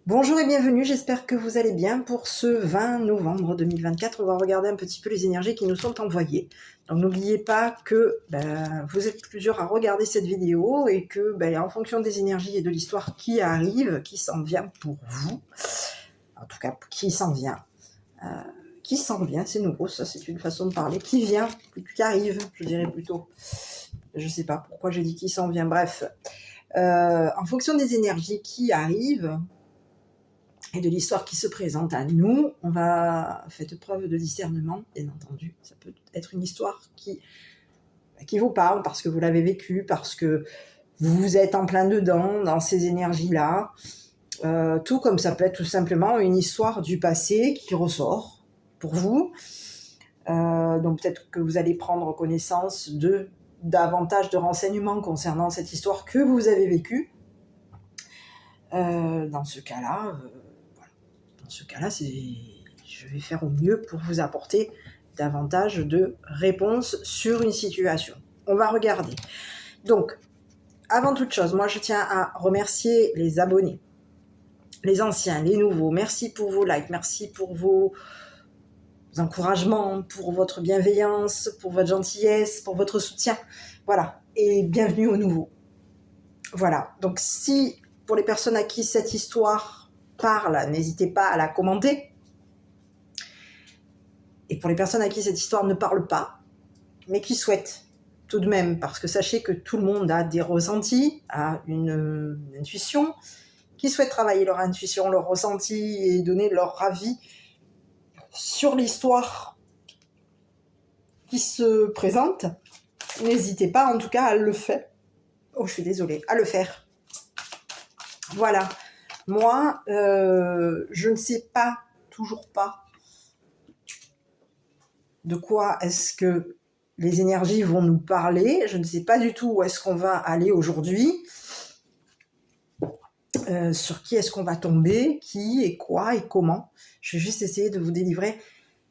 Bonjour et bienvenue, j'espère que vous allez bien. Pour ce 20 novembre 2024, on va regarder un petit peu les énergies qui nous sont envoyées. Donc n'oubliez pas que vous êtes plusieurs à regarder cette vidéo et que en fonction des énergies et de l'histoire qui arrive, qui s'en vient pour vous, en tout cas qui s'en vient, c'est nouveau, ça c'est une façon de parler, qui vient, qui arrive, je dirais plutôt. Je sais pas pourquoi j'ai dit qui s'en vient, bref. En fonction des énergies qui arrivent, et de l'histoire qui se présente à nous, on va faire preuve de discernement, bien entendu. Ça peut être une histoire qui vous parle parce que vous l'avez vécue, parce que vous êtes en plein dedans, dans ces énergies-là. Tout comme ça peut être tout simplement une histoire du passé qui ressort pour vous. Donc peut-être que vous allez prendre connaissance de davantage de renseignements concernant cette histoire que vous avez vécue. Dans ce cas-là, je vais faire au mieux pour vous apporter davantage de réponses sur une situation. On va regarder. Donc, avant toute chose, moi je tiens à remercier les abonnés, les anciens, les nouveaux. Merci pour vos likes, merci pour vos encouragements, pour votre bienveillance, pour votre gentillesse, pour votre soutien. Voilà, et bienvenue aux nouveaux. Voilà, donc si pour les personnes à qui cette histoire parle, n'hésitez pas à la commenter. Et pour les personnes à qui cette histoire ne parle pas, mais qui souhaitent tout de même, parce que sachez que tout le monde a des ressentis, a une intuition, qui souhaitent travailler leur intuition, leur ressenti et donner leur avis sur l'histoire qui se présente, n'hésitez pas en tout cas à le faire. Oh, je suis désolée, à le faire. Voilà. Moi, je ne sais pas, toujours pas, de quoi est-ce que les énergies vont nous parler. Je ne sais pas du tout où est-ce qu'on va aller aujourd'hui, sur qui est-ce qu'on va tomber, qui et quoi et comment. Je vais juste essayer de vous délivrer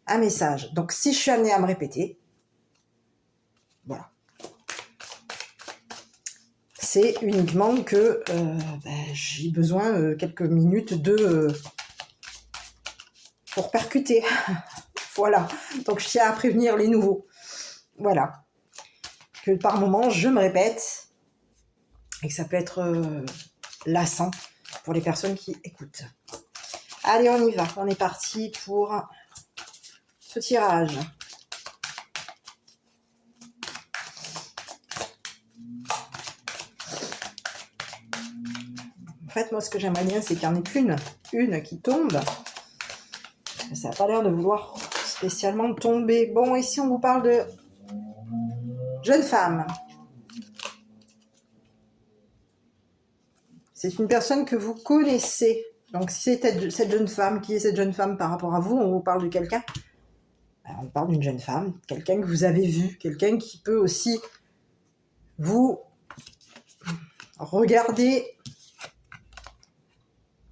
un message. Donc si je suis amenée à me répéter, voilà. C'est uniquement que j'ai besoin quelques minutes pour percuter. Voilà. Donc je tiens à prévenir les nouveaux. Voilà. Que par moment je me répète et que ça peut être lassant pour les personnes qui écoutent. Allez, on y va. On est parti pour ce tirage. En fait, moi, ce que j'aimerais bien, c'est qu'il n'y en ait qu'une qui tombe. Ça n'a pas l'air de vouloir spécialement tomber. Bon, ici, on vous parle de jeune femme. C'est une personne que vous connaissez. Donc, si c'est cette jeune femme, qui est cette jeune femme par rapport à vous, on vous parle de quelqu'un. On parle d'une jeune femme, quelqu'un que vous avez vu, quelqu'un qui peut aussi vous regarder.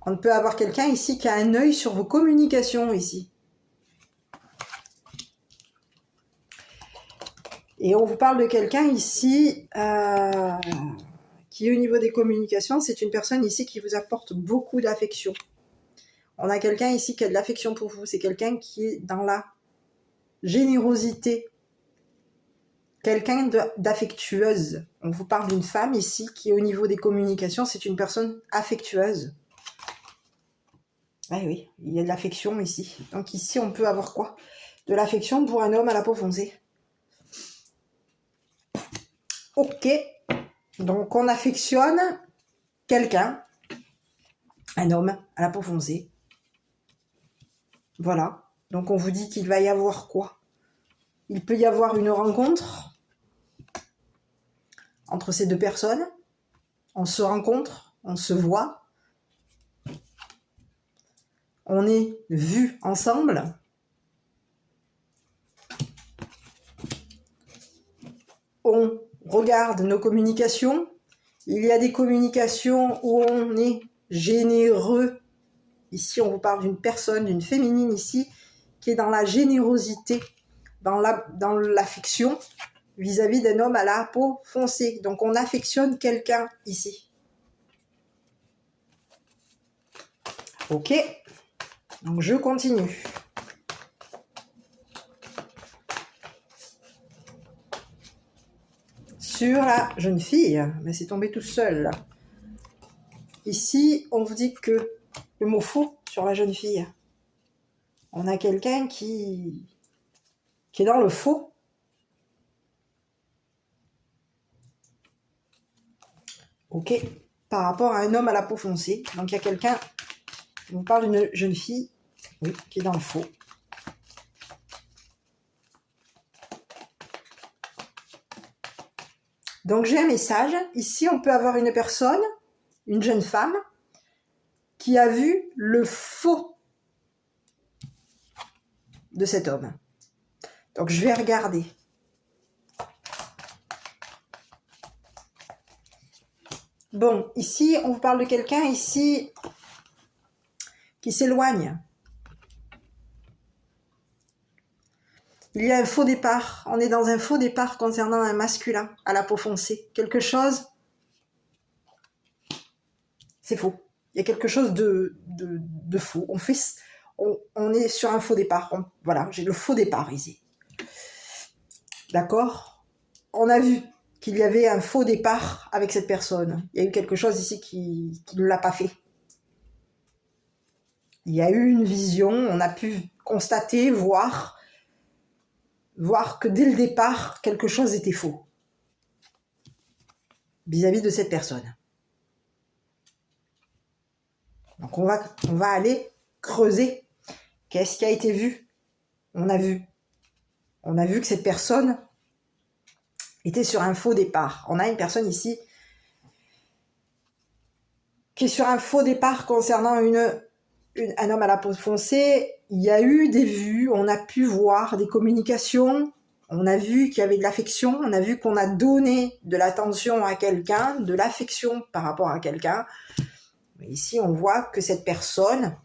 On peut avoir quelqu'un ici qui a un œil sur vos communications ici. Et on vous parle de quelqu'un ici qui, au niveau des communications, c'est une personne ici qui vous apporte beaucoup d'affection. On a quelqu'un ici qui a de l'affection pour vous. C'est quelqu'un qui est dans la générosité. Quelqu'un d'affectueuse. On vous parle d'une femme ici qui, au niveau des communications, c'est une personne affectueuse. Ah oui, il y a de l'affection ici. Donc ici, on peut avoir quoi? De l'affection pour un homme à la peau foncée. Ok. Donc on affectionne quelqu'un, un homme à la peau foncée. Voilà. Donc on vous dit qu'il va y avoir quoi? Il peut y avoir une rencontre entre ces deux personnes. On se rencontre, on se voit. On est vus ensemble. On regarde nos communications. Il y a des communications où on est généreux. Ici, on vous parle d'une personne, d'une féminine ici, qui est dans la générosité, dans l'affection vis-à-vis d'un homme à la peau foncée. Donc, on affectionne quelqu'un ici. Ok, donc je continue. Sur la jeune fille, mais c'est tombé tout seul. Ici, on vous dit que le mot faux sur la jeune fille. On a quelqu'un qui est dans le faux. Ok, par rapport à un homme à la peau foncée. Donc il y a quelqu'un, on vous parle d'une jeune fille, oui, qui est dans le faux. Donc j'ai un message. Ici, on peut avoir une personne, une jeune femme, qui a vu le faux de cet homme. Donc je vais regarder. Bon, ici, on vous parle de quelqu'un ici qui s'éloigne. Il y a un faux départ. On est dans un faux départ concernant un masculin à la peau foncée. Quelque chose, c'est faux. Il y a quelque chose de faux. On est sur un faux départ. Voilà, j'ai le faux départ ici. D'accord? On a vu qu'il y avait un faux départ avec cette personne. Il y a eu quelque chose ici qui ne l'a pas fait. Il y a eu une vision, on a pu constater, voir que dès le départ, quelque chose était faux vis-à-vis de cette personne. Donc on va aller creuser. Qu'est-ce qui a été vu? On a vu que cette personne était sur un faux départ. On a une personne ici qui est sur un faux départ concernant un homme à la peau foncée. Il y a eu des vues, on a pu voir des communications, on a vu qu'il y avait de l'affection, on a vu qu'on a donné de l'attention à quelqu'un, de l'affection par rapport à quelqu'un. Mais ici, on voit que cette personne,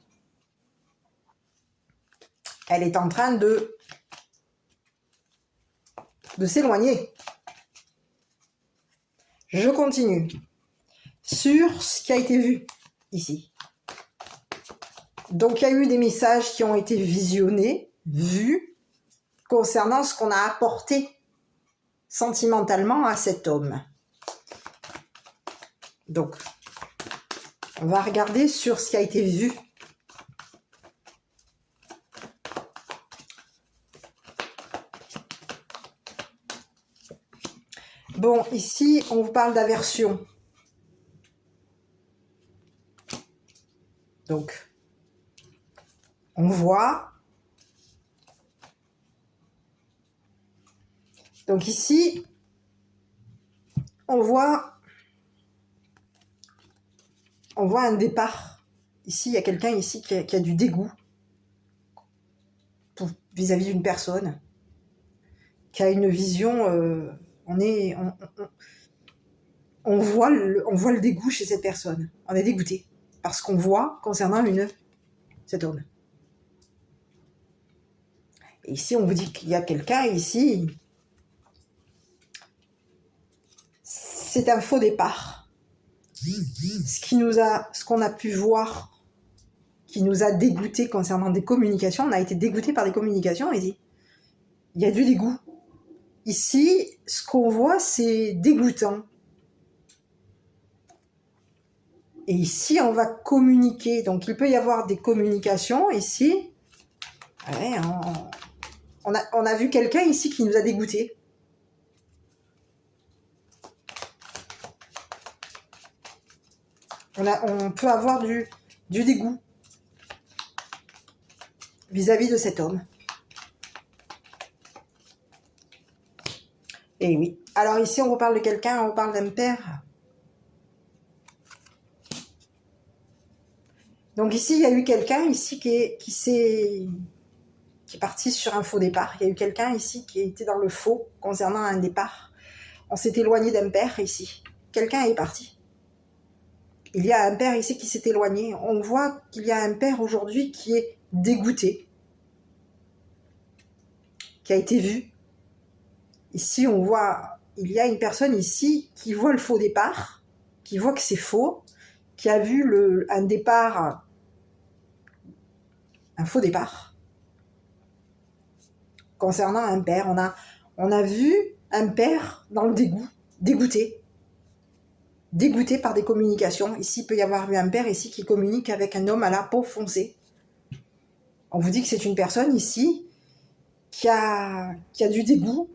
elle est en train de s'éloigner. Je continue sur ce qui a été vu ici. Donc, il y a eu des messages qui ont été visionnés, vus, concernant ce qu'on a apporté sentimentalement à cet homme. Donc, on va regarder sur ce qui a été vu. Bon, ici, on vous parle d'aversion. Donc, on voit. Donc ici, on voit un départ. Ici, il y a quelqu'un ici qui a du dégoût vis-à-vis d'une personne, qui a une vision. On voit le dégoût chez cette personne. On est dégoûté parce qu'on voit concernant cet homme. Et ici, on vous dit qu'il y a quelqu'un ici. C'est un faux départ. Ce qu'on a pu voir, qui nous a dégoûté concernant des communications, on a été dégoûté par des communications ici. Il y a du dégoût. Ici, ce qu'on voit, c'est dégoûtant. Et ici, on va communiquer. Donc, il peut y avoir des communications ici. Ouais, on a vu quelqu'un ici qui nous a dégoûtés. On peut avoir du dégoût vis-à-vis de cet homme. Et oui. Alors ici, on vous parle de quelqu'un, on vous parle d'un père. Donc ici, il y a eu quelqu'un ici qui est parti sur un faux départ. Il y a eu quelqu'un ici qui était dans le faux concernant un départ. On s'est éloigné d'un père ici. Quelqu'un est parti. Il y a un père ici qui s'est éloigné. On voit qu'il y a un père aujourd'hui qui est dégoûté, qui a été vu. Ici, on voit, il y a une personne ici qui voit le faux départ, qui voit que c'est faux, qui a vu un départ un faux départ. Concernant un père, on a vu un père dans le dégoût, dégoûté par des communications. Ici, il peut y avoir eu un père ici qui communique avec un homme à la peau foncée. On vous dit que c'est une personne ici qui a du dégoût,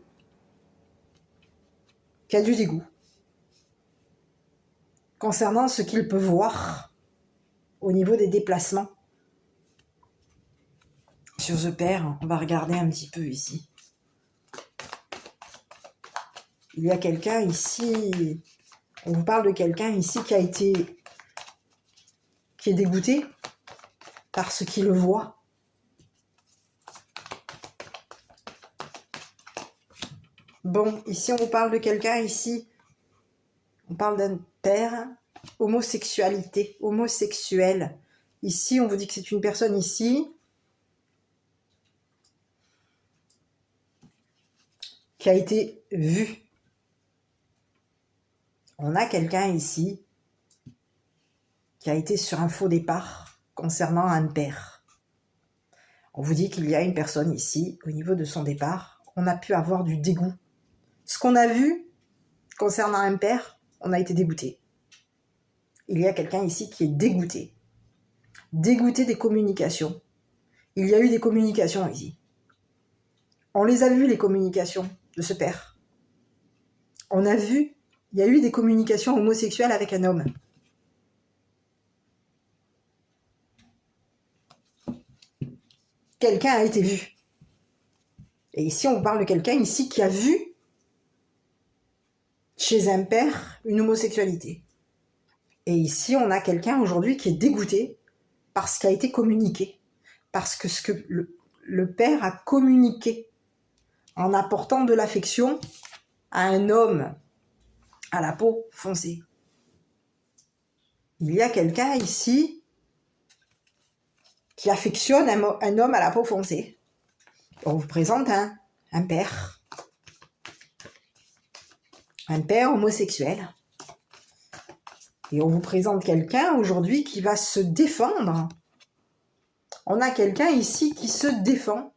concernant ce qu'il peut voir au niveau des déplacements. Sur ce père, on va regarder un petit peu ici. Il y a quelqu'un ici, on vous parle de quelqu'un ici qui est dégoûté par ce qu'il voit. Bon, ici on vous parle de quelqu'un ici, on parle d'un père, homosexuel. Ici on vous dit que c'est une personne ici qui a été vue. On a quelqu'un ici qui a été sur un faux départ concernant un père. On vous dit qu'il y a une personne ici, au niveau de son départ, on a pu avoir du dégoût. Ce qu'on a vu concernant un père, on a été dégoûté. Il y a quelqu'un ici qui est dégoûté. Dégoûté des communications. Il y a eu des communications ici. On les a vues, les communications de ce père. On a vu, il y a eu des communications homosexuelles avec un homme. Quelqu'un a été vu. Et ici, on parle de quelqu'un ici qui a vu chez un père une homosexualité. Et ici, on a quelqu'un aujourd'hui qui est dégoûté parce qu'il a été communiqué. Parce que ce que le père a communiqué en apportant de l'affection à un homme à la peau foncée. Il y a quelqu'un ici qui affectionne un homme à la peau foncée. On vous présente un père. Un père homosexuel. Et on vous présente quelqu'un aujourd'hui qui va se défendre. On a quelqu'un ici qui se défend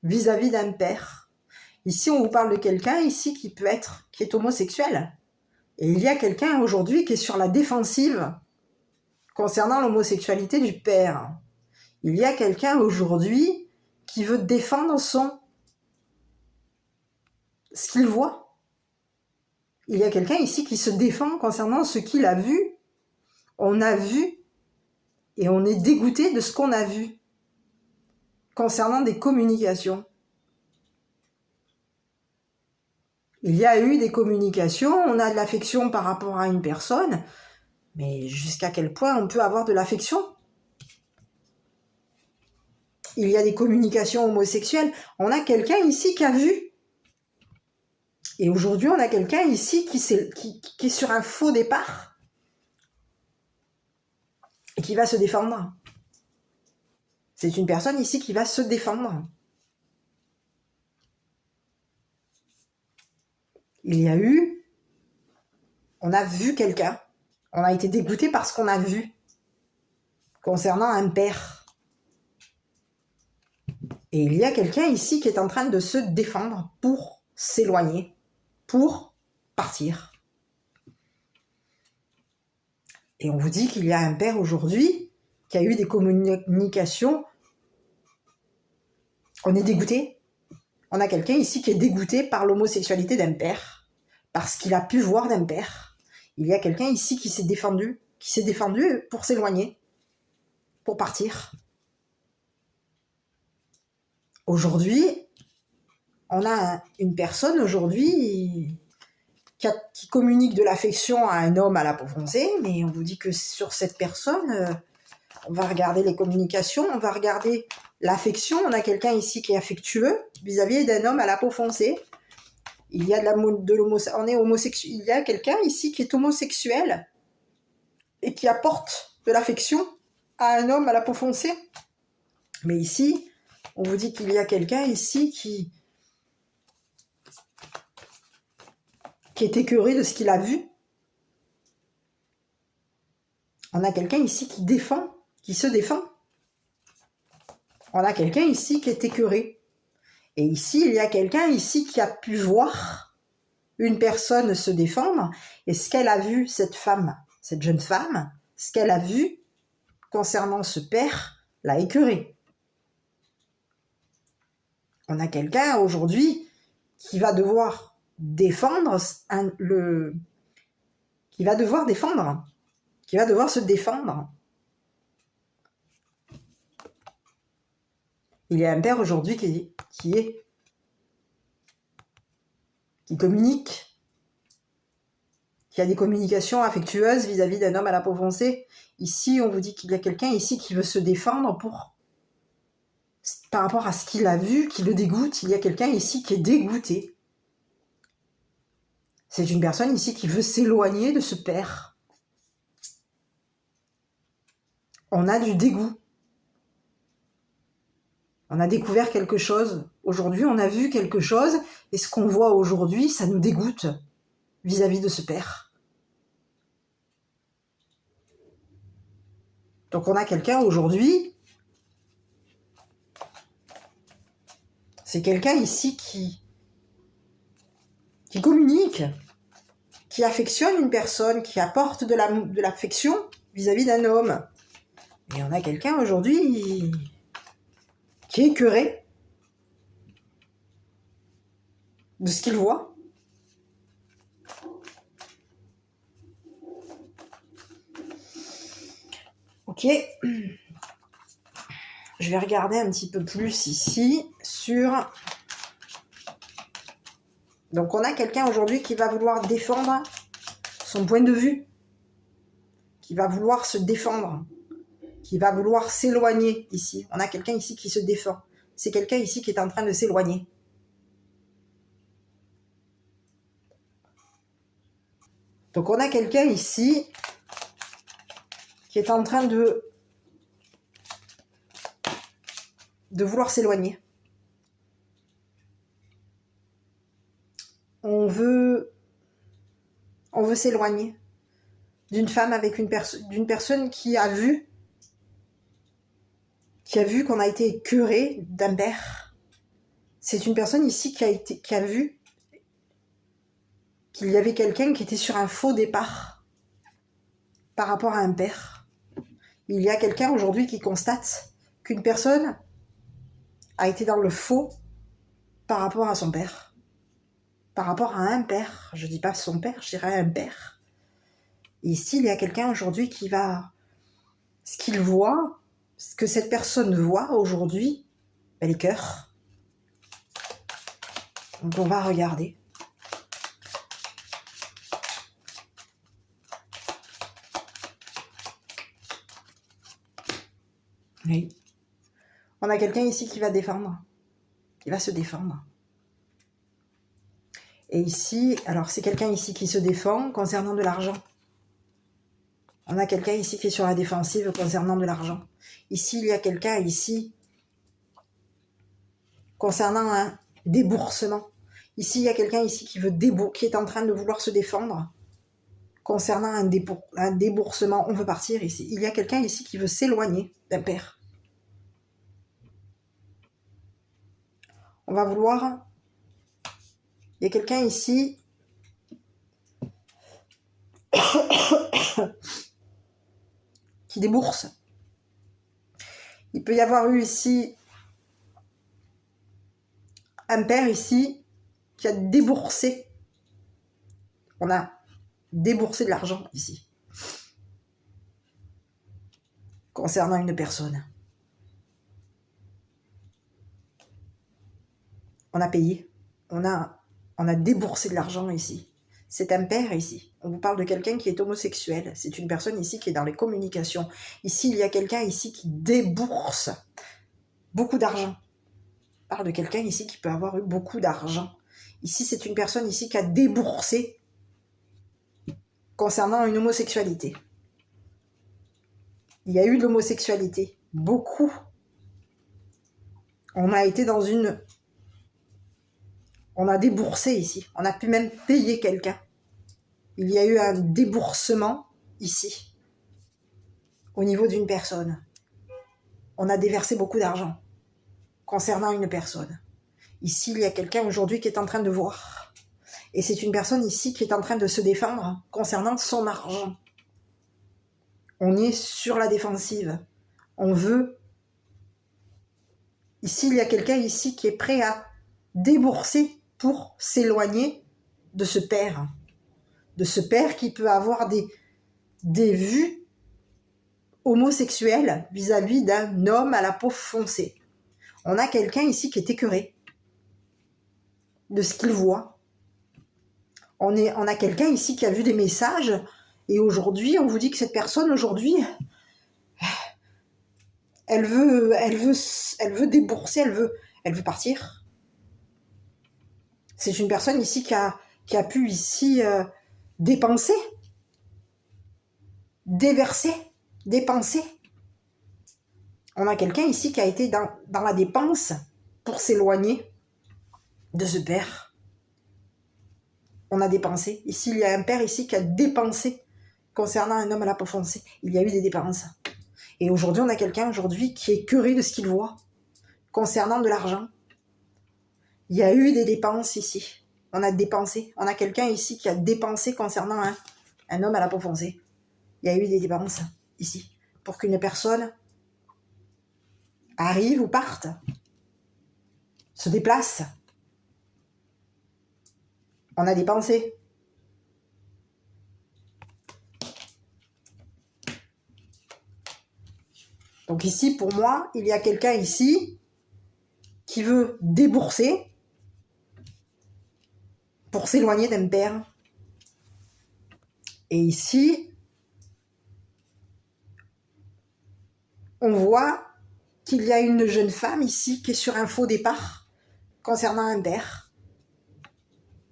vis-à-vis d'un père. Ici, on vous parle de quelqu'un ici qui est homosexuel. Et il y a quelqu'un aujourd'hui qui est sur la défensive concernant l'homosexualité du père. Il y a quelqu'un aujourd'hui qui veut défendre ce qu'il voit. Il y a quelqu'un ici qui se défend concernant ce qu'il a vu. On a vu et on est dégoûté de ce qu'on a vu concernant des communications. Il y a eu des communications, on a de l'affection par rapport à une personne, mais jusqu'à quel point on peut avoir de l'affection ? Il y a des communications homosexuelles. On a quelqu'un ici qui a vu. Et aujourd'hui, on a quelqu'un ici qui est sur un faux départ et qui va se défendre. C'est une personne ici qui va se défendre. On a vu quelqu'un. On a été dégoûté par ce qu'on a vu concernant un père. Et il y a quelqu'un ici qui est en train de se défendre pour s'éloigner, pour partir. Et on vous dit qu'il y a un père aujourd'hui qui a eu des communications. On est dégoûté. On a quelqu'un ici qui est dégoûté par l'homosexualité d'un père, parce qu'il a pu voir d'un père. Il y a quelqu'un ici qui s'est défendu pour s'éloigner, pour partir. Aujourd'hui, on a une personne aujourd'hui qui communique de l'affection à un homme à la peau foncée, mais on vous dit que sur cette personne, on va regarder les communications, on va regarder l'affection. On a quelqu'un ici qui est affectueux vis-à-vis d'un homme à la peau foncée. Il y a il y a quelqu'un ici qui est homosexuel et qui apporte de l'affection à un homme à la peau foncée. Mais ici, on vous dit qu'il y a quelqu'un ici qui est écœuré de ce qu'il a vu. On a quelqu'un ici qui se défend. On a quelqu'un ici qui est écœuré. Et ici, il y a quelqu'un ici qui a pu voir une personne se défendre. Et ce qu'elle a vu, cette femme, cette jeune femme, ce qu'elle a vu concernant ce père, l'a écœuré. On a quelqu'un aujourd'hui qui va devoir défendre qui va devoir se défendre. Il y a un père aujourd'hui qui communique, qui a des communications affectueuses vis-à-vis d'un homme à la peau foncée. Ici, on vous dit qu'il y a quelqu'un ici qui veut se défendre par rapport à ce qu'il a vu, qui le dégoûte. Il y a quelqu'un ici qui est dégoûté. C'est une personne ici qui veut s'éloigner de ce père. On a du dégoût. On a découvert quelque chose. Aujourd'hui, on a vu quelque chose. Et ce qu'on voit aujourd'hui, ça nous dégoûte vis-à-vis de ce père. Donc on a quelqu'un aujourd'hui. C'est quelqu'un ici qui communique, qui affectionne une personne, qui apporte de l'affection vis-à-vis d'un homme. Et on a quelqu'un aujourd'hui qui est écœuré de ce qu'il voit. Ok. Je vais regarder un petit peu plus ici sur... Donc on a quelqu'un aujourd'hui qui va vouloir défendre son point de vue, qui va vouloir se défendre, qui va vouloir s'éloigner ici. On a quelqu'un ici qui se défend. C'est quelqu'un ici qui est en train de s'éloigner. Donc on a quelqu'un ici qui est en train de vouloir s'éloigner. On veut s'éloigner d'une femme avec d'une personne qui a vu qu'on a été écœuré d'un père. C'est une personne ici qui a vu qu'il y avait quelqu'un qui était sur un faux départ par rapport à un père. Il y a quelqu'un aujourd'hui qui constate qu'une personne a été dans le faux par rapport à son père. Par rapport à un père. Je ne dis pas son père, je dirais un père. Et ici, il y a quelqu'un aujourd'hui qui va... Ce qu'il voit, ce que cette personne voit aujourd'hui, les cœurs. Donc on va regarder. Oui. On a quelqu'un ici qui va défendre. Qui va se défendre. Et ici, alors c'est quelqu'un ici qui se défend concernant de l'argent. On a quelqu'un ici qui est sur la défensive concernant de l'argent. Ici, il y a quelqu'un ici concernant un déboursement. Ici, il y a quelqu'un ici qui est en train de vouloir se défendre concernant un déboursement. On veut partir ici. Il y a quelqu'un ici qui veut s'éloigner d'un père. On va vouloir... Il y a quelqu'un ici... qui débourse. Il peut y avoir eu ici un père ici qui a déboursé. On a déboursé de l'argent ici concernant une personne. On a payé. On a déboursé de l'argent ici. C'est un père ici. On vous parle de quelqu'un qui est homosexuel. C'est une personne ici qui est dans les communications. Ici, il y a quelqu'un ici qui débourse beaucoup d'argent. On parle de quelqu'un ici qui peut avoir eu beaucoup d'argent. Ici, c'est une personne ici qui a déboursé concernant une homosexualité. Il y a eu de l'homosexualité. Beaucoup. On a été dans une... On a déboursé ici. On a pu même payer quelqu'un. Il y a eu un déboursement ici. Au niveau d'une personne. On a déversé beaucoup d'argent. concernant une personne. Ici, il y a quelqu'un aujourd'hui qui est en train de voir. Et c'est une personne ici qui est en train de se défendre concernant son argent. On est sur la défensive. On veut... Ici, il y a quelqu'un ici qui est prêt à débourser pour s'éloigner de ce père. De ce père qui peut avoir des vues homosexuelles vis-à-vis d'un homme à la peau foncée. On a quelqu'un ici qui est écœuré de ce qu'il voit. On a quelqu'un ici qui a vu des messages et aujourd'hui, on vous dit que cette personne, aujourd'hui, elle veut débourser, elle veut partir. C'est une personne ici qui a pu ici dépenser, déverser, dépenser. On a quelqu'un ici qui a été dans la dépense pour s'éloigner de ce père. On a dépensé. Ici, il y a un père ici qui a dépensé concernant un homme à la peau foncée. Il y a eu des dépenses. Et aujourd'hui, on a quelqu'un aujourd'hui qui est écœuré de ce qu'il voit concernant de l'argent. Il y a eu des dépenses ici. On a dépensé. On a quelqu'un ici qui a dépensé concernant un homme à la peau foncée. Il y a eu des dépenses ici pour qu'une personne arrive ou parte, se déplace. On a dépensé. Donc ici, pour moi, il y a quelqu'un ici qui veut débourser pour s'éloigner d'un père. Et ici, on voit qu'il y a une jeune femme ici qui est sur un faux départ concernant un père.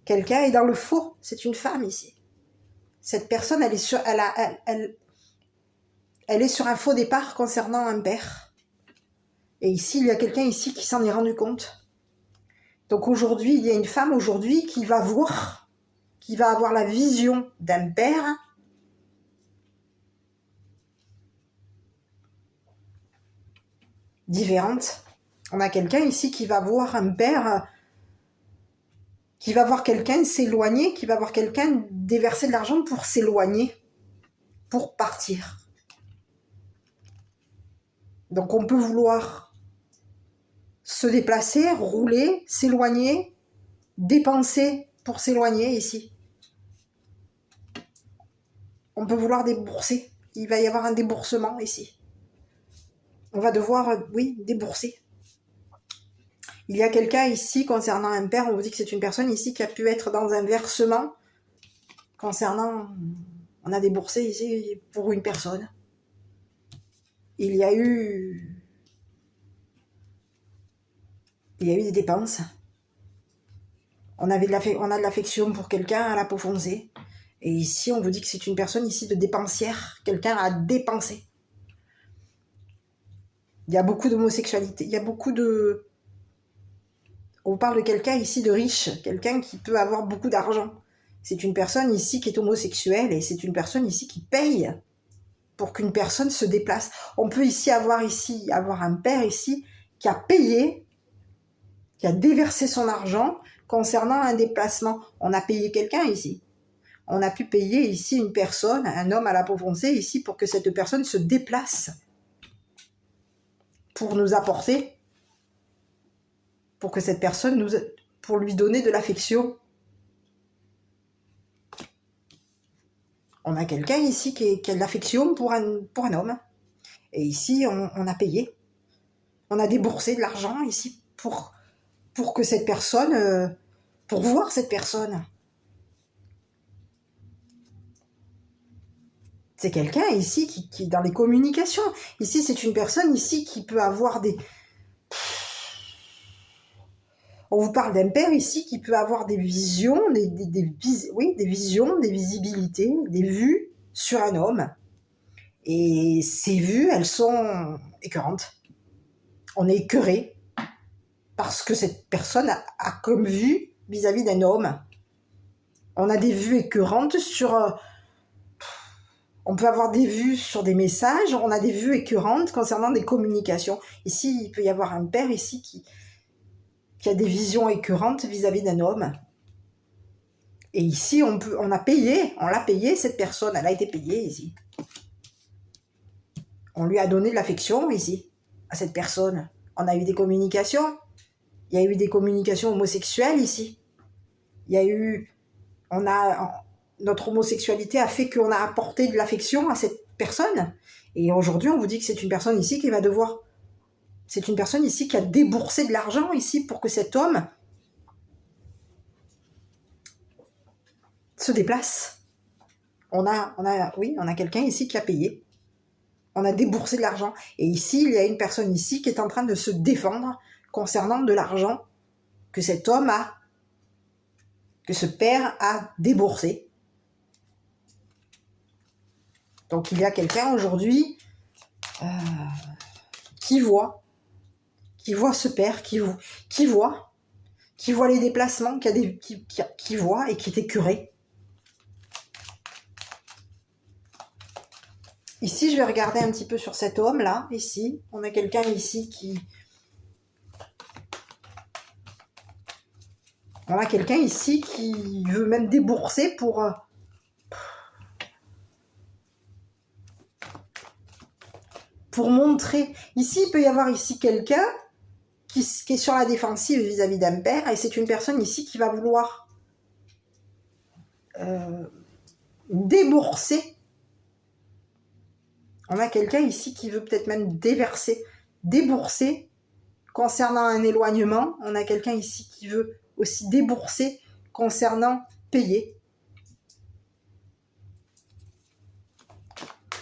Quelqu'un est dans le faux, c'est une femme ici. Cette personne, elle est sur un faux départ concernant un père. Et ici, il y a quelqu'un ici qui s'en est rendu compte. Donc aujourd'hui, il y a une femme aujourd'hui qui va voir, qui va avoir la vision d'un père différente. On a quelqu'un ici qui va voir un père, qui va voir quelqu'un s'éloigner, qui va voir quelqu'un déverser de l'argent pour s'éloigner, pour partir. Donc on peut vouloir se déplacer, rouler, s'éloigner, dépenser pour s'éloigner ici. On peut vouloir débourser. Il va y avoir un déboursement ici. On va devoir, oui, débourser. Il y a quelqu'un ici concernant un père, on vous dit que c'est une personne ici qui a pu être dans un versement concernant... On a déboursé ici pour une personne. Il y a eu des dépenses. On a de l'affection pour quelqu'un à la peau foncée. Et ici, on vous dit que c'est une personne ici de dépensière. Quelqu'un a dépensé. Il y a beaucoup d'homosexualité. Il y a beaucoup de... On vous parle de quelqu'un ici de riche. Quelqu'un qui peut avoir beaucoup d'argent. C'est une personne ici qui est homosexuelle. Et c'est une personne ici qui paye pour qu'une personne se déplace. On peut ici avoir un père ici qui a payé, qui a déversé son argent concernant un déplacement. On a payé quelqu'un ici. On a pu payer ici une personne, un homme à la peau foncée ici pour que cette personne se déplace pour nous apporter, pour que cette personne pour lui donner de l'affection. On a quelqu'un ici qui a de l'affection pour un homme. Et ici, on a payé. On a déboursé de l'argent ici pour que cette personne, pour voir cette personne. C'est quelqu'un ici qui est dans les communications. Ici, c'est une personne ici qui peut avoir des... On vous parle d'un père ici qui peut avoir des visions, des visions, des visibilités, des vues sur un homme. Et ces vues, elles sont écœurantes. On est écœuré parce que cette personne a comme vue vis-à-vis d'un homme. On a des vues écœurantes sur... On peut avoir des vues sur des messages, on a des vues écœurantes concernant des communications. Ici, il peut y avoir un père ici qui a des visions écœurantes vis-à-vis d'un homme. Et ici, on l'a payé cette personne, elle a été payée ici. On lui a donné de l'affection ici, à cette personne. On a eu des communications. Il y a eu des communications homosexuelles ici. Notre homosexualité a fait qu'on a apporté de l'affection à cette personne. Et aujourd'hui, on vous dit que c'est une personne ici qui va devoir... C'est une personne ici qui a déboursé de l'argent ici pour que cet homme se déplace. On a quelqu'un ici qui a payé. On a déboursé de l'argent. Et ici, il y a une personne ici qui est en train de se défendre concernant de l'argent que cet homme que ce père a déboursé. Donc il y a quelqu'un aujourd'hui qui voit ce père, qui voit les déplacements, qui voit et qui est écœuré. Ici, je vais regarder un petit peu sur cet homme-là, ici. On a quelqu'un ici On a quelqu'un ici qui veut même débourser pour montrer. Ici, il peut y avoir ici quelqu'un qui est sur la défensive vis-à-vis d'un père, et c'est une personne ici qui va vouloir débourser. On a quelqu'un ici qui veut peut-être même débourser concernant un éloignement. On a quelqu'un ici qui veut aussi débourser concernant payer.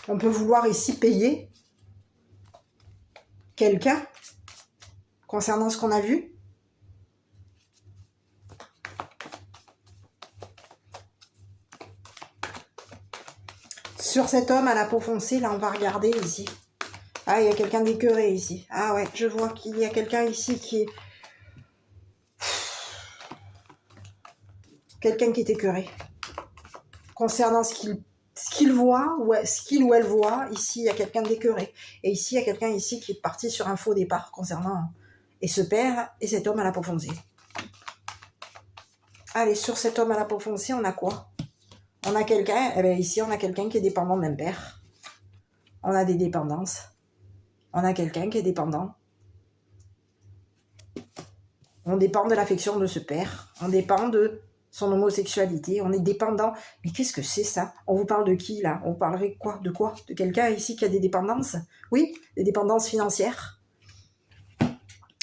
On peut vouloir ici payer quelqu'un concernant ce qu'on a vu. Sur cet homme à la peau foncée, là, on va regarder ici. Ah, il y a quelqu'un d'écœuré ici. Ah ouais, je vois qu'il y a quelqu'un ici qui est... Quelqu'un qui est écœuré. Concernant ce qu'il voit, ce qu'il ou elle voit, ici, il y a quelqu'un d'écœuré. Et ici, il y a quelqu'un ici qui est parti sur un faux départ concernant... Et ce père et cet homme à la peau foncée. Allez, sur cet homme à la peau foncée, on a quoi? On a quelqu'un, ici, on a quelqu'un qui est dépendant d'un père. On a des dépendances. On a quelqu'un qui est dépendant. On dépend de l'affection de ce père. On dépend de son homosexualité. On est dépendant. Mais qu'est-ce que c'est ça? On vous parle de qui, là? On parlerait quoi? De quoi? De quelqu'un ici qui a des dépendances? Oui, des dépendances financières.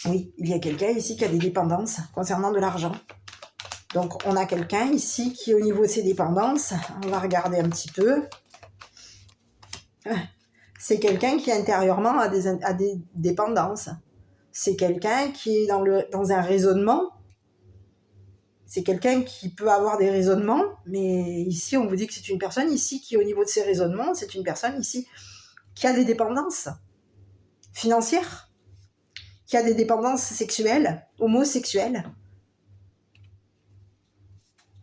Oui, il y a quelqu'un ici qui a des dépendances concernant de l'argent. Donc, on a quelqu'un ici qui, au niveau de ses dépendances, on va regarder un petit peu. C'est quelqu'un qui, intérieurement, a des dépendances. C'est quelqu'un qui est dans un raisonnement. C'est quelqu'un qui peut avoir des raisonnements, mais ici, on vous dit que c'est une personne ici qui, au niveau de ses raisonnements, c'est une personne ici qui a des dépendances financières, qui a des dépendances sexuelles, homosexuelles.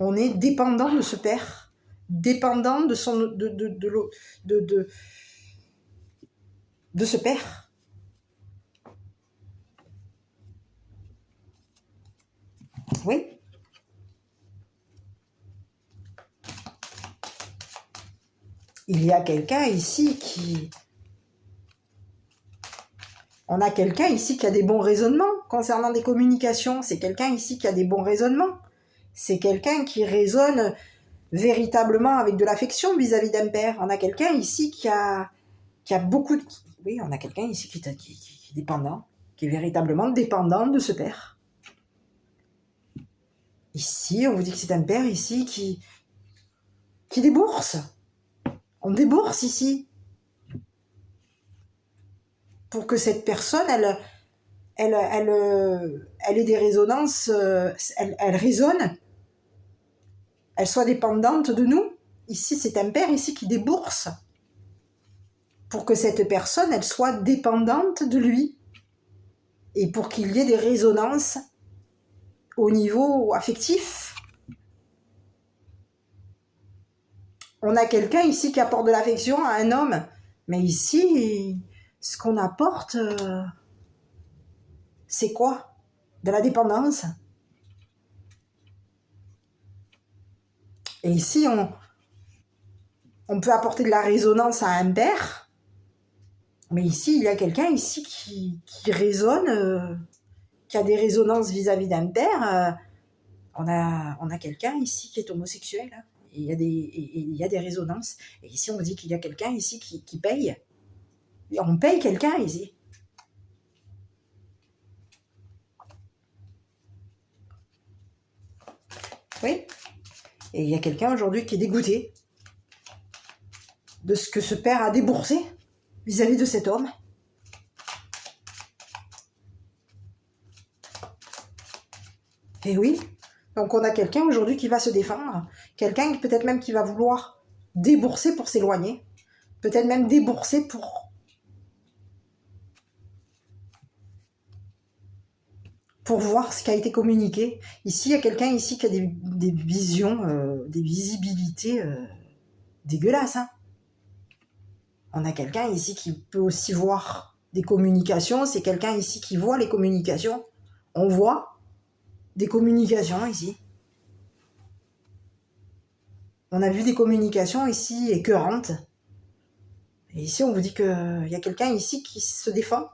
On est dépendant de ce père, dépendant de ce père. Oui. Il y a quelqu'un ici qui... On a quelqu'un ici qui a des bons raisonnements concernant des communications. C'est quelqu'un ici qui a des bons raisonnements. C'est quelqu'un qui raisonne véritablement avec de l'affection vis-à-vis d'un père. On a quelqu'un ici qui a beaucoup de... Oui, on a quelqu'un ici qui est dépendant, qui est véritablement dépendant de ce père. Ici, on vous dit que c'est un père ici qui débourse. On débourse ici. Pour que cette personne, elle ait des résonances, elle résonne, elle soit dépendante de nous. Ici, c'est un père ici qui débourse pour que cette personne, elle soit dépendante de lui et pour qu'il y ait des résonances au niveau affectif. On a quelqu'un ici qui apporte de l'affection à un homme. Mais ici, ce qu'on apporte, c'est quoi? De la dépendance. Et ici, on peut apporter de la résonance à un père. Mais ici, il y a quelqu'un ici qui résonne, qui a des résonances vis-à-vis d'un père. On a quelqu'un ici qui est homosexuel. Hein, et il y a des résonances. Et ici, on dit qu'il y a quelqu'un ici qui paye. Et on paye quelqu'un ici. Oui. Et il y a quelqu'un aujourd'hui qui est dégoûté de ce que ce père a déboursé vis-à-vis de cet homme. Et oui, donc on a quelqu'un aujourd'hui qui va se défendre, quelqu'un peut-être même qui va vouloir débourser pour s'éloigner, peut-être même débourser pour voir ce qui a été communiqué. Ici, il y a quelqu'un ici qui a des visions, des visibilités dégueulasses. Hein. On a quelqu'un ici qui peut aussi voir des communications, c'est quelqu'un ici qui voit les communications. On voit des communications ici. On a vu des communications ici écœurantes. Et ici, on vous dit qu'il y a quelqu'un ici qui se défend.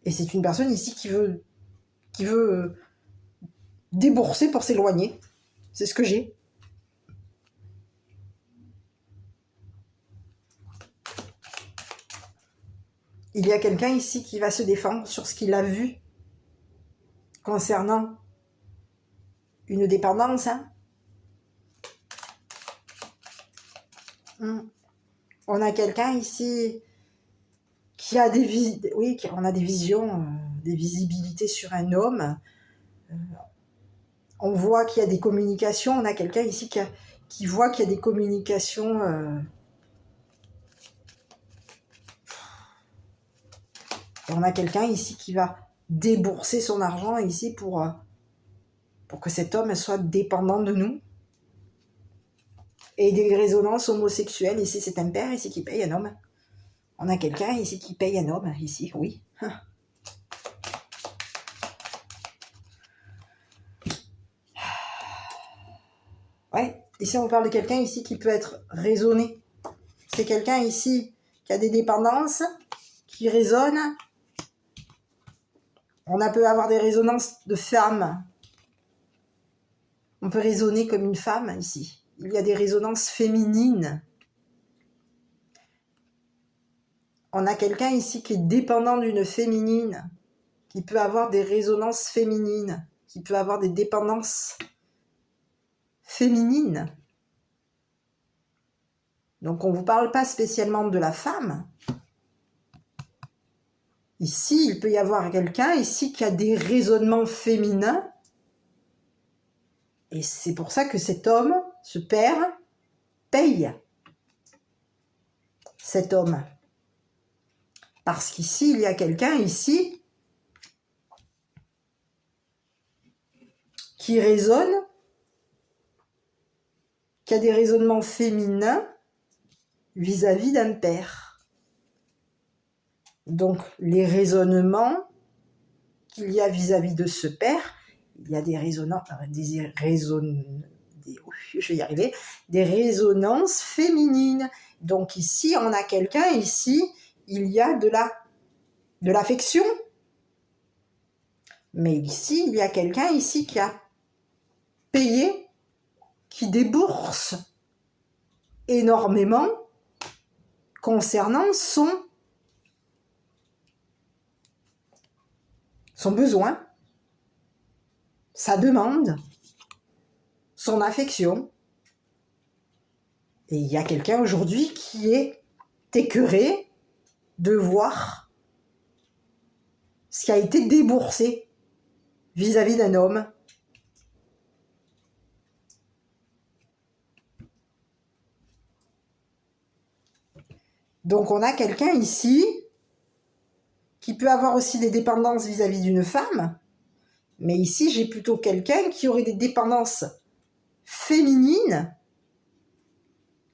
Et c'est une personne ici qui veut débourser pour s'éloigner. C'est ce que j'ai. Il y a quelqu'un ici qui va se défendre sur ce qu'il a vu concernant une dépendance. Hein. On a quelqu'un ici qui a on a des visions, des visibilités sur un homme. On voit qu'il y a des communications. On a quelqu'un ici qui voit qu'il y a des communications. Et on a quelqu'un ici qui va débourser son argent ici pour que cet homme soit dépendant de nous. Et des résonances homosexuelles. Ici, c'est un père ici qui paye un homme. On a quelqu'un ici qui paye un homme. Ici, oui. Ouais, ici, on parle de quelqu'un ici qui peut être raisonné. C'est quelqu'un ici qui a des dépendances, qui résonne. On peut avoir des résonances de femmes. On peut raisonner comme une femme ici. Il y a des résonances féminines. On a quelqu'un ici qui est dépendant d'une féminine, qui peut avoir des résonances féminines, qui peut avoir des dépendances féminines. Donc on ne vous parle pas spécialement de la femme. Ici, il peut y avoir quelqu'un ici qui a des raisonnements féminins. Et c'est pour ça que cet homme, ce père, paye cet homme. Parce qu'ici, il y a quelqu'un ici qui raisonne, qui a des raisonnements féminins vis-à-vis d'un père. Donc, les raisonnements qu'il y a vis-à-vis de ce père, il y a des résonances, des résonances féminines. Donc ici, on a quelqu'un ici, il y a de l'affection. Mais ici, il y a quelqu'un ici qui a payé, qui débourse énormément concernant son besoin, sa demande, son affection. Et il y a quelqu'un aujourd'hui qui est écœuré de voir ce qui a été déboursé vis-à-vis d'un homme. Donc on a quelqu'un ici qui peut avoir aussi des dépendances vis-à-vis d'une femme, mais ici j'ai plutôt quelqu'un qui aurait des dépendances féminines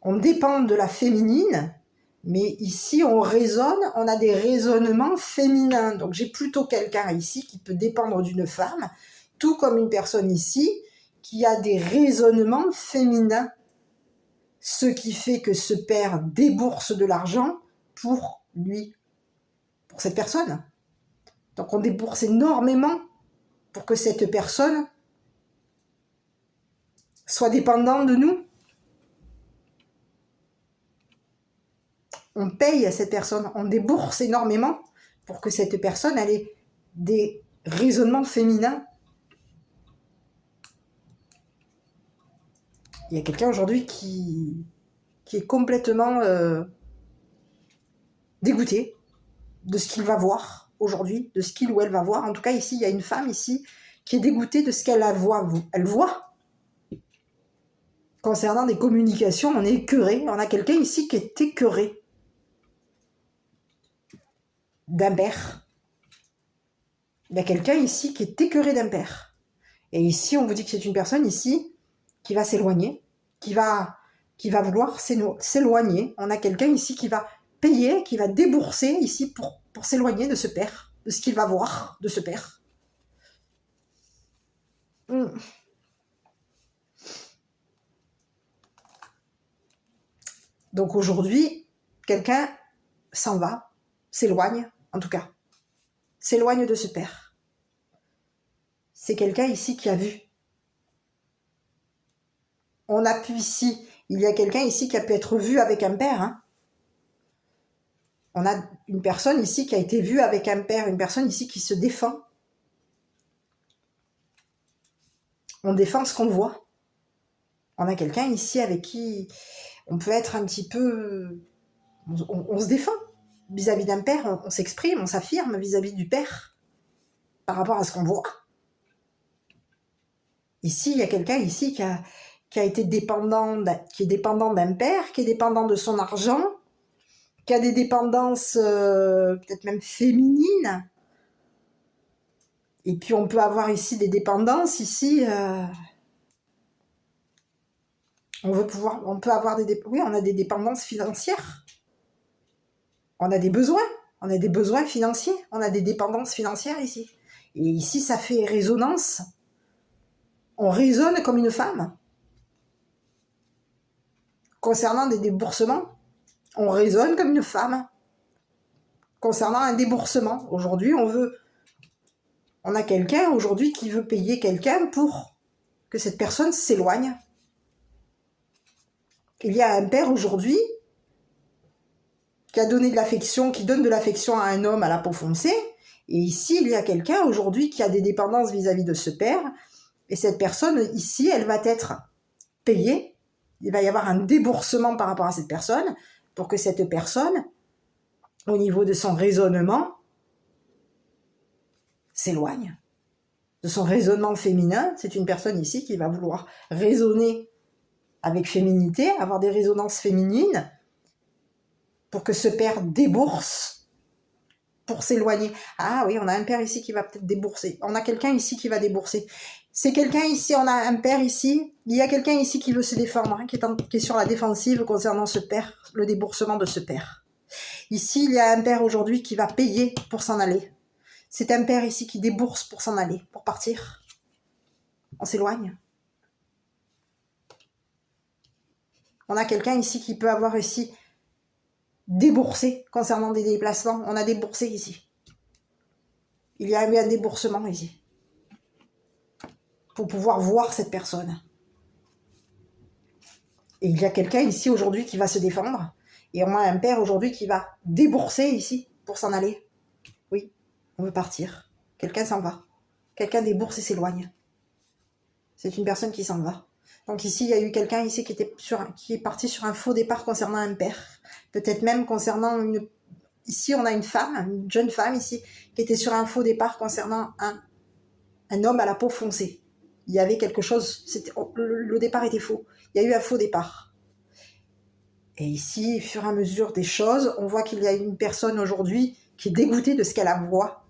on dépend de la féminine, mais ici on raisonne, on a des raisonnements féminins. Donc j'ai plutôt quelqu'un ici qui peut dépendre d'une femme, tout comme une personne ici qui a des raisonnements féminins. Ce qui fait que ce père débourse de l'argent pour lui, pour cette personne. Donc on débourse énormément pour que cette personne soit dépendante de nous. On paye à cette personne, on débourse énormément pour que cette personne ait des raisonnements féminins. Il y a quelqu'un aujourd'hui qui est complètement dégoûté de ce qu'il va voir aujourd'hui, de ce qu'il ou elle va voir. En tout cas, ici, il y a une femme ici qui est dégoûtée de ce qu'elle voit. Elle voit. Concernant des communications, on est écœuré. On a quelqu'un ici qui est écœuré d'un père. Il y a quelqu'un ici qui est écœuré d'un père. Et ici, on vous dit que c'est une personne ici qui va s'éloigner, qui va vouloir s'éloigner. On a quelqu'un ici qui va payer, qui va débourser ici pour s'éloigner de ce père, de ce qu'il va voir de ce père. Donc aujourd'hui, quelqu'un s'en va, s'éloigne, en tout cas, s'éloigne de ce père. C'est quelqu'un ici qui a vu. On a pu ici, il y a quelqu'un ici qui a pu être vu avec un père. Hein. On a une personne ici qui a été vue avec un père, une personne ici qui se défend. On défend ce qu'on voit. On a quelqu'un ici avec qui on peut être un petit peu... On se défend vis-à-vis d'un père, on s'exprime, on s'affirme vis-à-vis du père par rapport à ce qu'on voit. Ici, il y a quelqu'un ici qui a été dépendant, qui est dépendant d'un père, qui est dépendant de son argent, qui a des dépendances peut-être même féminines. Et puis on peut avoir ici des dépendances, ici... on peut avoir oui, on a des dépendances financières. On a des besoins financiers, on a des dépendances financières ici. Et ici, ça fait résonance. On raisonne comme une femme. Concernant des déboursements, on raisonne comme une femme. Concernant un déboursement, aujourd'hui, on a quelqu'un aujourd'hui qui veut payer quelqu'un pour que cette personne s'éloigne. Il y a un père aujourd'hui qui a donné de l'affection, qui donne de l'affection à un homme à la peau foncée. Et ici, il y a quelqu'un aujourd'hui qui a des dépendances vis-à-vis de ce père. Et cette personne, ici, elle va être payée. Il va y avoir un déboursement par rapport à cette personne pour que cette personne, au niveau de son raisonnement, s'éloigne. De son raisonnement féminin, c'est une personne ici qui va vouloir raisonner avec féminité, avoir des résonances féminines, pour que ce père débourse pour s'éloigner. Ah oui, on a un père ici qui va peut-être débourser. On a quelqu'un ici qui va débourser. C'est quelqu'un ici, on a un père ici. Il y a quelqu'un ici qui veut se défendre, hein, qui est sur la défensive concernant ce père, le déboursement de ce père. Ici, il y a un père aujourd'hui qui va payer pour s'en aller. C'est un père ici qui débourse pour s'en aller, pour partir. On s'éloigne. On a quelqu'un ici qui peut avoir ici déboursé concernant des déplacements. On a déboursé ici. Il y a eu un déboursement ici. Pour pouvoir voir cette personne. Et il y a quelqu'un ici aujourd'hui qui va se défendre. Et on a un père aujourd'hui qui va débourser ici pour s'en aller. Oui, on veut partir. Quelqu'un s'en va. Quelqu'un débourse et s'éloigne. C'est une personne qui s'en va. Donc ici, il y a eu quelqu'un ici qui est parti sur un faux départ concernant un père. Peut-être même concernant une... Ici, on a une femme, une jeune femme ici, qui était sur un faux départ concernant un homme à la peau foncée. Il y avait quelque chose... Le départ était faux. Il y a eu un faux départ. Et ici, au fur et à mesure des choses, on voit qu'il y a une personne aujourd'hui qui est dégoûtée de ce qu'elle voit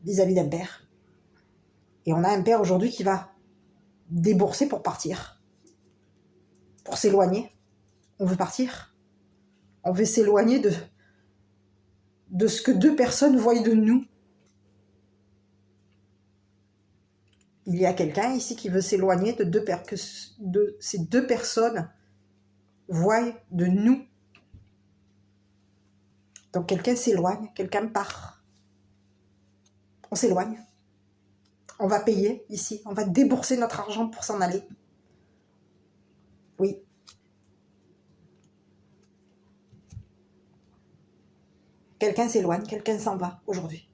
vis-à-vis d'un père. Et on a un père aujourd'hui qui va débourser pour partir, pour s'éloigner. On veut partir. On veut s'éloigner de ce que deux personnes voient de nous. Il y a quelqu'un ici qui veut s'éloigner que ces deux personnes voient de nous. Donc quelqu'un s'éloigne, quelqu'un part. On s'éloigne. On va payer ici. On va débourser notre argent pour s'en aller. Oui. Quelqu'un s'éloigne, quelqu'un s'en va aujourd'hui.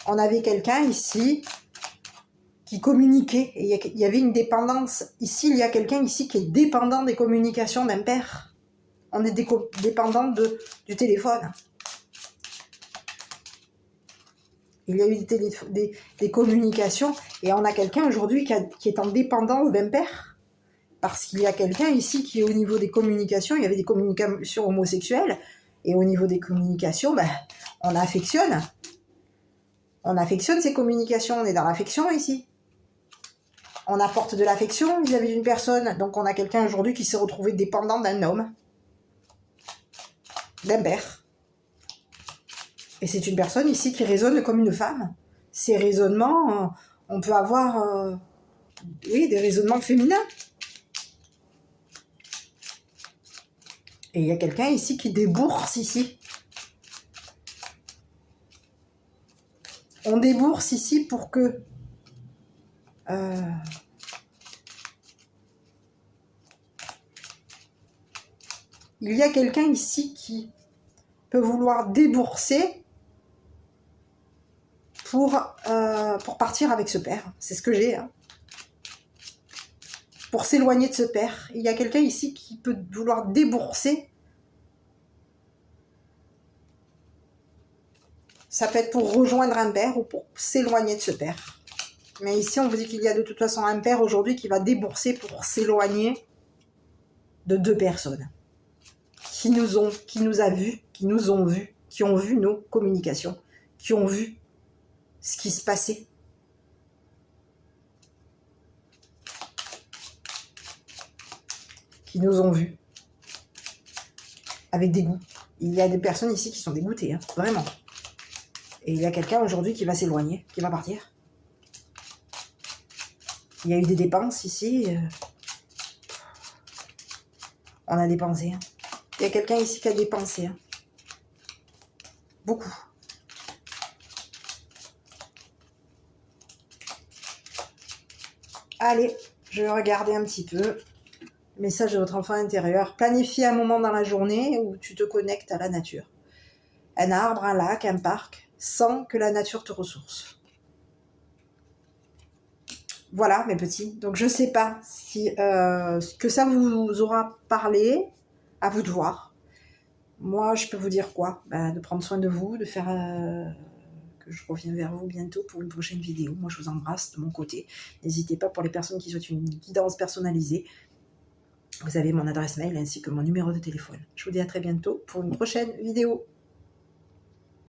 On avait quelqu'un ici qui communiquait. Et il y avait une dépendance. Ici, il y a quelqu'un ici qui est dépendant des communications d'un père. On est dépendant du téléphone. Il y a eu des communications et on a quelqu'un aujourd'hui qui est en dépendance d'un père. Parce qu'il y a quelqu'un ici qui, au niveau des communications, il y avait des communications homosexuelles. Et au niveau des communications, ben, on affectionne. On affectionne ces communications. On est dans l'affection ici. On apporte de l'affection vis-à-vis d'une personne. Donc on a quelqu'un aujourd'hui qui s'est retrouvé dépendant d'un homme. D'un père. Et c'est une personne ici qui raisonne comme une femme. Ces raisonnements, on peut avoir oui, des raisonnements féminins. Et il y a quelqu'un ici qui débourse ici. On débourse ici pour que il y a quelqu'un ici qui peut vouloir débourser pour partir avec ce père. C'est ce que j'ai. Hein. Pour s'éloigner de ce père. Il y a quelqu'un ici qui peut vouloir débourser. Ça peut être pour rejoindre un père ou pour s'éloigner de ce père. Mais ici, on vous dit qu'il y a de toute façon un père aujourd'hui qui va débourser pour s'éloigner de deux personnes qui nous ont vus, qui nous ont vus, qui ont vu nos communications, qui ont vu ce qui se passait. Qui nous ont vus avec dégoût. Il y a des personnes ici qui sont dégoûtées, hein, vraiment. Et il y a quelqu'un aujourd'hui qui va s'éloigner, qui va partir. Il y a eu des dépenses ici. On a dépensé. Hein. Il y a quelqu'un ici qui a dépensé. Hein. Beaucoup. Allez, je vais regarder un petit peu. Message de votre enfant intérieur. Planifie un moment dans la journée où tu te connectes à la nature. Un arbre, un lac, un parc, sans que la nature te ressource. Voilà mes petits. Donc je ne sais pas si que ça vous aura parlé. À vous de voir. Moi, je peux vous dire quoi ? De prendre soin de vous, de faire que je reviens vers vous bientôt pour une prochaine vidéo. Moi, je vous embrasse de mon côté. N'hésitez pas pour les personnes qui souhaitent une guidance personnalisée. Vous avez mon adresse mail ainsi que mon numéro de téléphone. Je vous dis à très bientôt pour une prochaine vidéo.